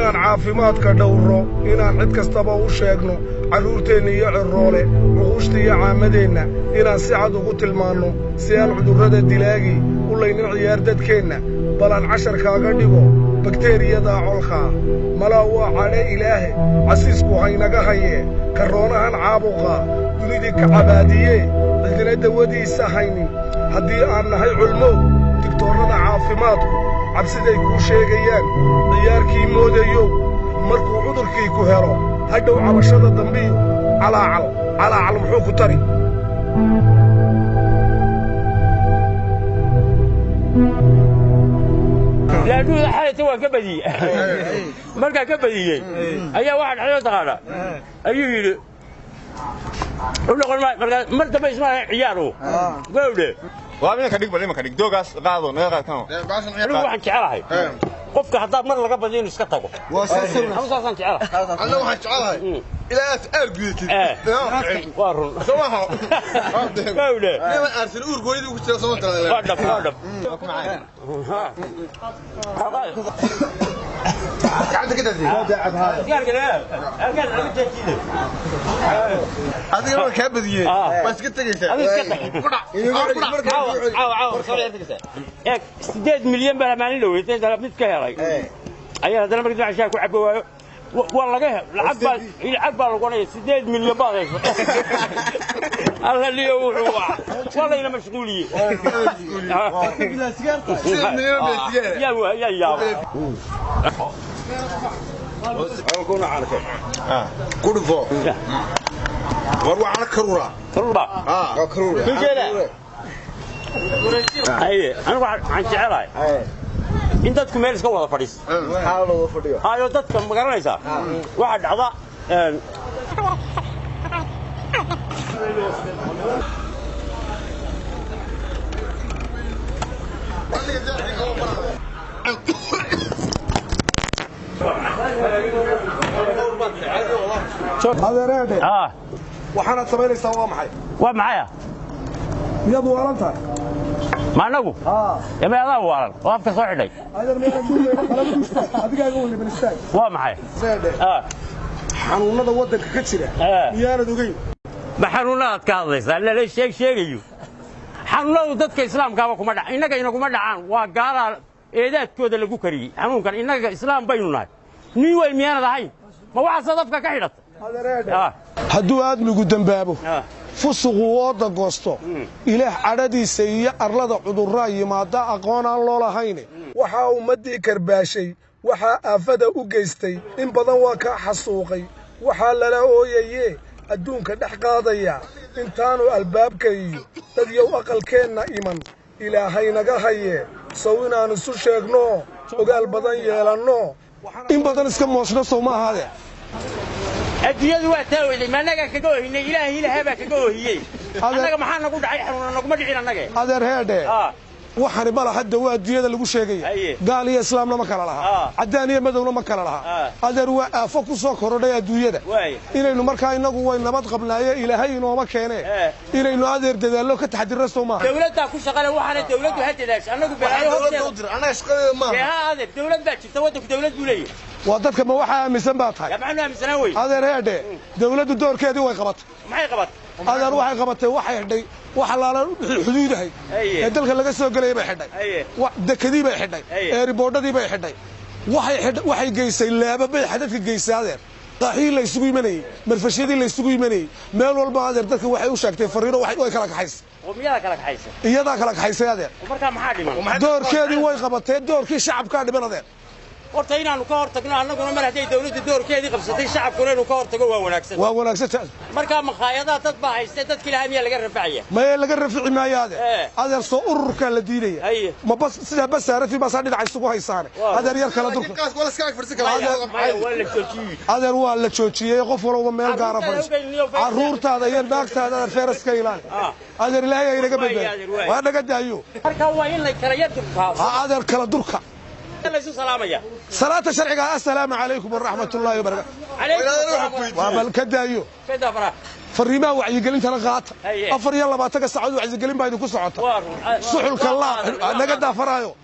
inaan caafimaadka dhowro inaan cid kastaba u sheegno carruurteenna iyo cirroole cuquushta iyo caamadeenna inaan si cad ugu tilmaanno si aan cudurrada dilaagii u laynin ciyaar dadkeenna bal aan casharkaaga dhigo bakteeriyadaa colkaa malaa waa cadhe ilaahe casiisku haynaga hayee karroonahan caabuqaa dunidii ka cabaadiyee cidina dawadiisa haynin haddii aan nahay culmow digtoorrada caafimaadku cabsiday kuu sheegayaan ciyaarkii moodayow markuu cudurkii ku helo hadhow cabashada dambiyo calaacal muxuu ku tari laadhuuda xalayta waan ka badiyey markaa ka badiyey ayaa waxaa dhacday taqaana ayuu yidhi mar dambe ismaaha ciyaaru gowdhe waa imanka dhig bal imanka dhig doogaas qaado naga qaadkano anigu waxaan jecelahay qofka haddaad mar laga badiyo inuu iska tago saasaan jecelahay anna waxaan jecelahay ilaa aad gudatid waa run somaha gowdhe nima aarsan uurgooyadii ugu jira sooma tala waa dhab gacanta ka dadii adiga waa kaa badiyey waa iska tegaysaa eeg 8 milyan baa maalin dhaweeyay mid ka helay ayaa hadana markii cashaa ku cabo waayo waa laga lacag baa lagu qoray 8 milyan baa hayso alla liyo wuxuu wala ina mashquuliye ya أكون عارف. كل فوق. وروح على كرورة. كرورة. كرورة. كل شيء. أيه أنا عن شعراي. أنت تكون مالك ولا فريس. حاولوا فريو. هاي أنت تكون مقرنيسا. واحد عضاء. هذا رادي وحنا سمينا سوا معي ومعايا يدو ورنتها ما نقول يا ما هذا ورن وقفك صحيح هذا من هذيك يقول لي بالستاي ومعايا رادي حنونada wadanka ka jira miyaanad ogeyn ma xanuunaad ka hadlaysaa la sheegayo xanuunadu dadka islaamka kuma dhac inaga kuma dhacaan waa gaala eedaadkooda lagu kariyay xanuunkan inaga islaam baynu nahay ni way miyaanad ahayn ma waxa sadafka ka xidhatay hadduu aadmigu dambaabo fusuqu wada goosto ilaah cadhadiisa iyo arlada cudurra yimaada aqoon aan loo lahayn waxa ummadii karbaashay waxa aafada u geystay in badan waa ka xasuuqay waxa lala ooyayee adduunka dhex qaadaya intaanu albaabka iyo dad yow aqalkeenna iman ilaahay naga haye saw inaan isu sheegno ogaal badan yeelanno in badan iska moosno soo ma ahaade adduunyadu waa taawilay ma naga kaga oohinay ilaahay baa kaga oohiyay anaga maxaa nagu dhacay xanuun nagu ma dhicin anaga adeer heede waxani bala hadda waa adduunyada lagu sheegay gaal iyo islaamna ma kala laha cadaan iyo madowna ma kala laha adeer waa aafo ku soo korodhay adduunyada inaynu markaa inagu way nabad qabnaaye ilaahay inooma keenee inaynu adeer dadaallo ka taxadirno soo maaha dawladda ku shaqale waxaana dawladdu hadadaas anagu balaayo hoosteeda anaga shaqadeeda ma adeer dawlad baa jirta wadanku dawlad buu leeyahay waa dadka ma waxa aaminsan baa tahay maxaan aaminsanaa way adeer heede dawladdu doorkeedii way qabatay maxay qabatay adeer waxay qabatay waxay xidhay wax laala xuduudahay ee dalka laga soo galay bay xidhay dekadii bay xidhay ee riboodadii bay xidhay waxay geysay laababay xadadka geysay adeer qaaxii la isugu yimanayay marfashadii la isugu yimanayay meel walba adeer dadka waxay u sheegtay fariiro way kala kaxaysay iyadaa kala kaxaysay adeer markaa maxaa dhiman doorkeedii way qabatay doorkii shacabkaa dhiman adeer horta inaanu ka hortagno annaguna mar haday dawladdu doorkeedii qabsatay shacabkuna inuu ka hortago waa wanaagsan markaa maqaayadaha dad baa haystay dadkii ilaahay miyaa laga rafacaya maya laga rafici maayo adeer soo ururkaa la diidaya ma bas sida basaarati baasaa dhinaca isugu haysaane adeer yar kala durka adeer waa la joojiyey qof walba meel gaara fadhiis carruurtaada iyo naagtaada adeer feeraska ilaali adeer ilaahay ay naga badbaadiyo waa naga daayo markaa waa in la kala yar durkaa adeer kala durka صلاة الشرعية السلام عليكم ورحمة الله وبركاته. عليكم. وابل كدايو. كدا فرا. فريما وعي قلين تلقات. أفر يلا ما تقص عدو عز قلين بايدو كسعته. صحوا الكلام نقدا فرايو.